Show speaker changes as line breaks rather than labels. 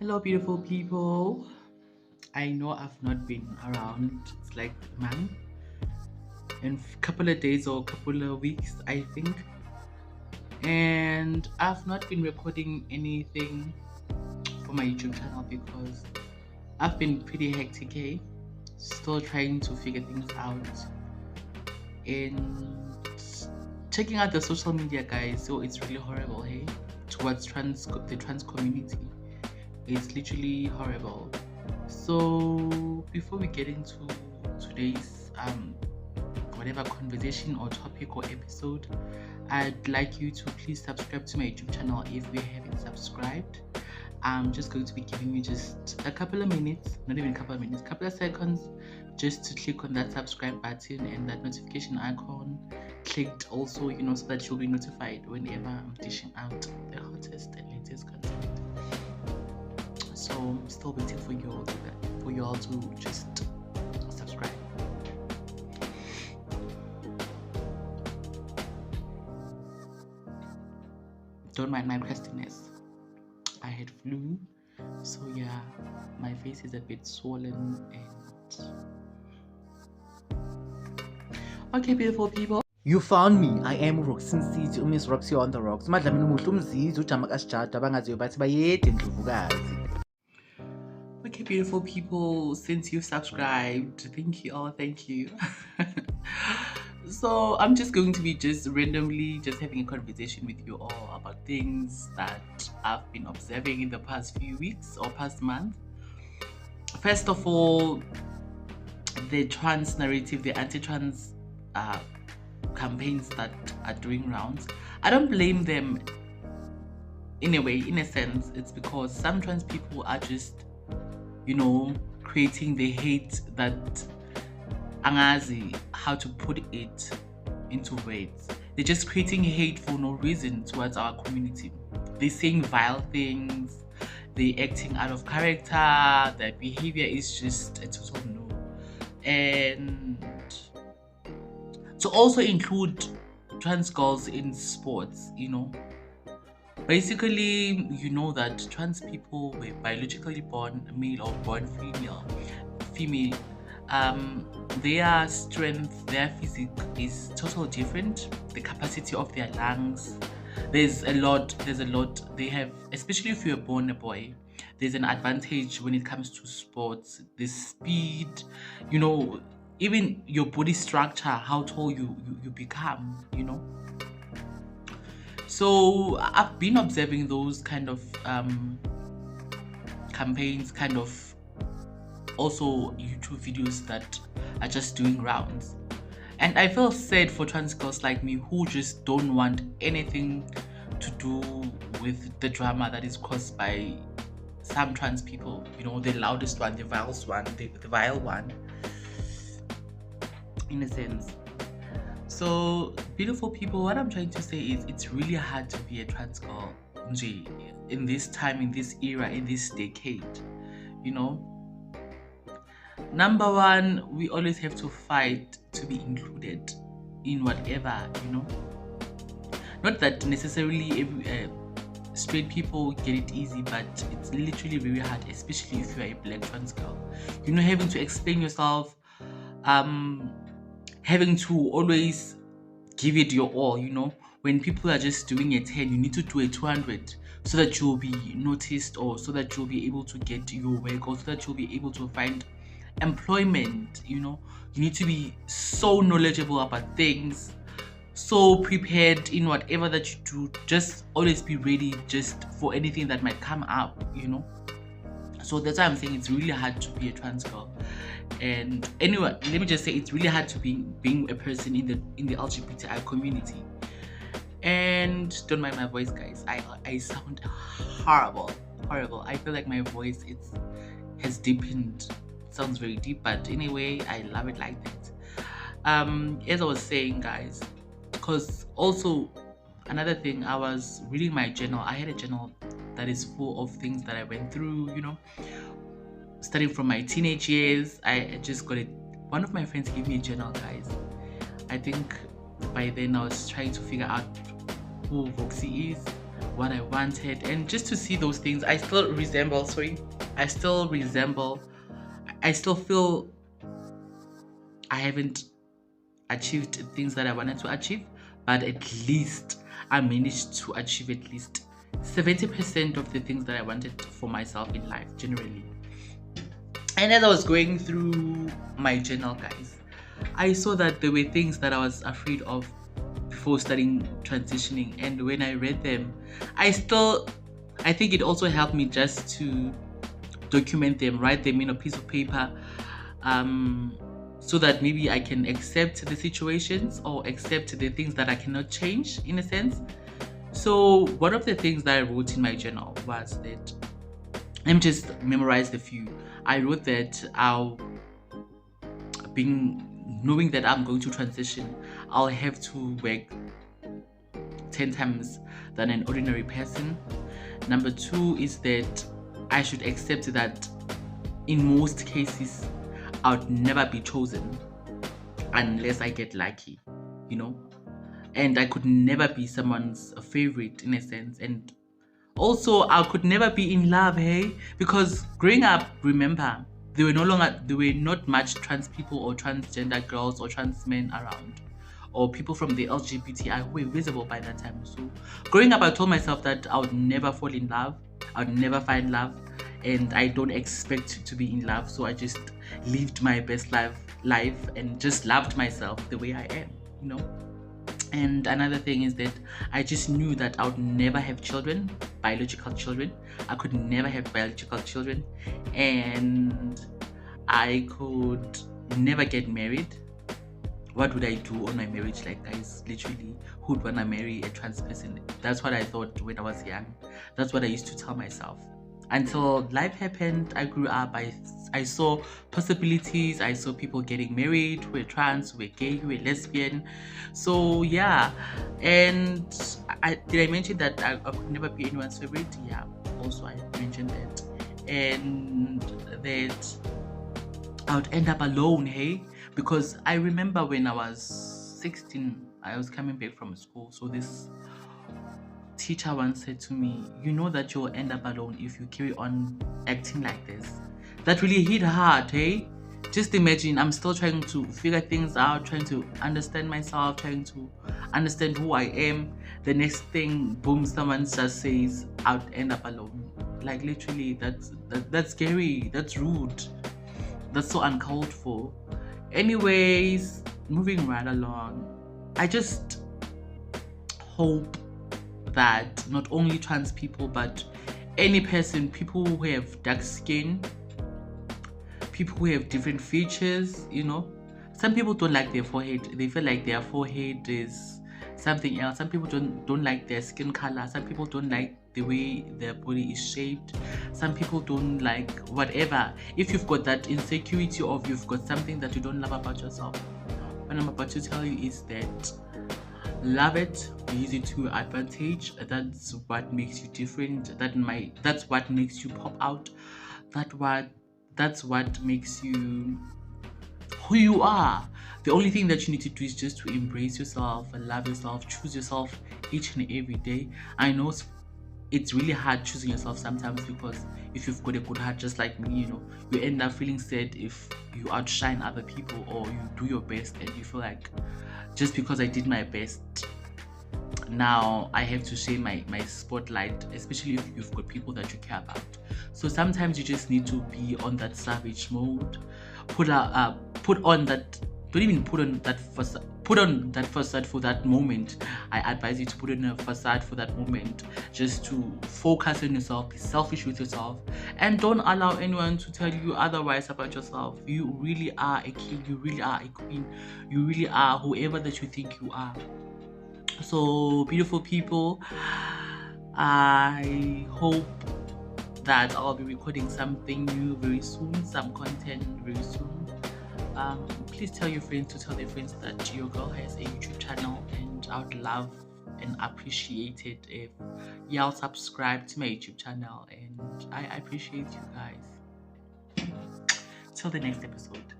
Hello, beautiful people. I know I've not been around. It's like a month and couple of days or couple of weeks, I think. And I've not been recording anything for my YouTube channel because I've been pretty hectic, hey? Still trying to figure things out and checking out the social media, guys. So it's really horrible, hey? Towards the trans community. It's literally horrible. So before we get into today's whatever conversation or topic or episode, I'd like you to please subscribe to my YouTube channel if you haven't subscribed. I'm just going to be giving you just a couple of minutes, not even a couple of minutes, couple of seconds, just to click on that subscribe button and that notification icon clicked also, so that you'll be notified whenever I'm dishing out the hottest and latest content. So I'm still waiting for you all to just subscribe. Don't mind my crustiness. I had flu, so yeah, my face is a bit swollen and okay, beautiful people.
You found me. I am Roxin City, Miss Roxy on the Rocks. Madam umuhle umzizi ujama kasijada abangaziyo bathi bayede ndlovukazi.
Okay, beautiful people, since you've subscribed, thank you all, thank you. So I'm just going to be just randomly just having a conversation with you all about things that I've been observing in the past few weeks or past month. First of all, the trans narrative, the anti-trans campaigns that are doing rounds. I don't blame them in a way, in a sense. It's because some trans people are just, creating the hate that angazi how to put it into words. They're just creating hate for no reason towards our community. They're saying vile things, they're acting out of character, their behavior is just a total no. And to also include trans girls in sports, basically, that trans people were biologically born male or born female. Their strength, their physique is totally different. The capacity of their lungs, there's a lot they have, especially if you're born a boy. There's an advantage when it comes to sports, the speed, even your body structure, how tall you become, So I've been observing those kind of campaigns, kind of also YouTube videos that are just doing rounds. And I feel sad for trans girls like me who just don't want anything to do with the drama that is caused by some trans people, the loudest one, the vile one, in a sense. So, beautiful people, what I'm trying to say is it's really hard to be a trans girl in this time, in this era, in this decade, Number one, we always have to fight to be included in whatever, Not that necessarily straight people get it easy, but it's literally very hard, especially if you're a black trans girl. Having to explain yourself, having to always give it your all, When people are just doing a 10, you need to do a 200 so that you'll be noticed or so that you'll be able to get your work or so that you'll be able to find employment. You need to be so knowledgeable about things, so prepared in whatever that you do. Just always be ready just for anything that might come up, So that's why I'm saying it's really hard to be a trans girl. And anyway, let me just say it's really hard to being a person in the LGBTI community. And don't mind my voice, guys. I sound horrible. I feel like my voice has deepened. It sounds very deep, but anyway, I love it like that. As I was saying, guys, because also another thing, I was reading my journal. I had a journal that is full of things that I went through, starting from my teenage years. I just got it. One of my friends gave me a journal, guys. I think by then I was trying to figure out who Voxy is, what I wanted, and just to see those things. I still feel I haven't achieved things that I wanted to achieve, but at least I managed to achieve at least 70% of the things that I wanted for myself in life generally. And as I was going through my journal, guys, I saw that there were things that I was afraid of before starting transitioning, and when I read them, I think it also helped me just to document them, write them in a piece of paper, so that maybe I can accept the situations or accept the things that I cannot change, in a sense. So one of the things that I wrote in my journal was that, let me just memorize a few. I wrote that knowing that I'm going to transition, I'll have to work 10 times than an ordinary person. Number 2 is that I should accept that in most cases I would never be chosen unless I get lucky, and I could never be someone's favorite, in a sense. And also I could never be in love, hey, because growing up, remember, there were not much trans people or transgender girls or trans men around, or people from the LGBTI who were visible by that time. So growing up, I told myself that I would never fall in love, I would never find love, and I don't expect to be in love. So I just lived my best life and just loved myself the way I am. And another thing is that I just knew that I would never have children, biological children. I could never have biological children, and I could never get married. What would I do on my marriage? Like, guys, literally, who would want to marry a trans person? That's what I thought when I was young. That's what I used to tell myself. Until life happened, I grew up, I saw possibilities. I saw people getting married who were trans, who were gay, who were lesbian. So yeah, and did I mention that I could never be anyone's favorite? Yeah, also I mentioned that. And that I would end up alone, hey? Because I remember when I was 16, I was coming back from school. So this teacher once said to me, you know that you'll end up alone if you carry on acting like this. That really hit hard, hey? Just imagine, I'm still trying to figure things out, trying to understand myself, trying to understand who I am. The next thing, boom, someone just says, I'll end up alone. Like, literally, that's scary, that's rude, that's so uncalled for. Anyways, moving right along, I just hope that not only trans people, but any person, people who have dark skin, people who have different features, some people don't like their forehead. They feel like their forehead is something else. Some people don't like their skin color. Some people don't like the way their body is shaped. Some people don't like whatever. If you've got that insecurity, or if you've got something that you don't love about yourself, what I'm about to tell you is that love it, use it to your advantage. That's what makes you different. That's what makes you pop out. That's what makes you who you are. The only thing that you need to do is just to embrace yourself and love yourself, choose yourself each and every day. I know it's really hard choosing yourself sometimes, because if you've got a good heart just like me, you end up feeling sad if you outshine other people, or you do your best and you feel like, just because I did my best, now I have to share my spotlight, especially if you've got people that you care about. So sometimes you just need to be on that savage mode. Put on that facade for that moment. I advise you to put on a facade for that moment, just to focus on yourself, be selfish with yourself, and don't allow anyone to tell you otherwise about yourself. You really are a king, you really are a queen, you really are whoever that you think you are. So, beautiful people, I hope that I'll be recording something new very soon, some content very soon. Please tell your friends to tell their friends that your girl has a YouTube channel, and I would love and appreciate it if y'all subscribe to my YouTube channel, and I appreciate you guys. Till the next episode.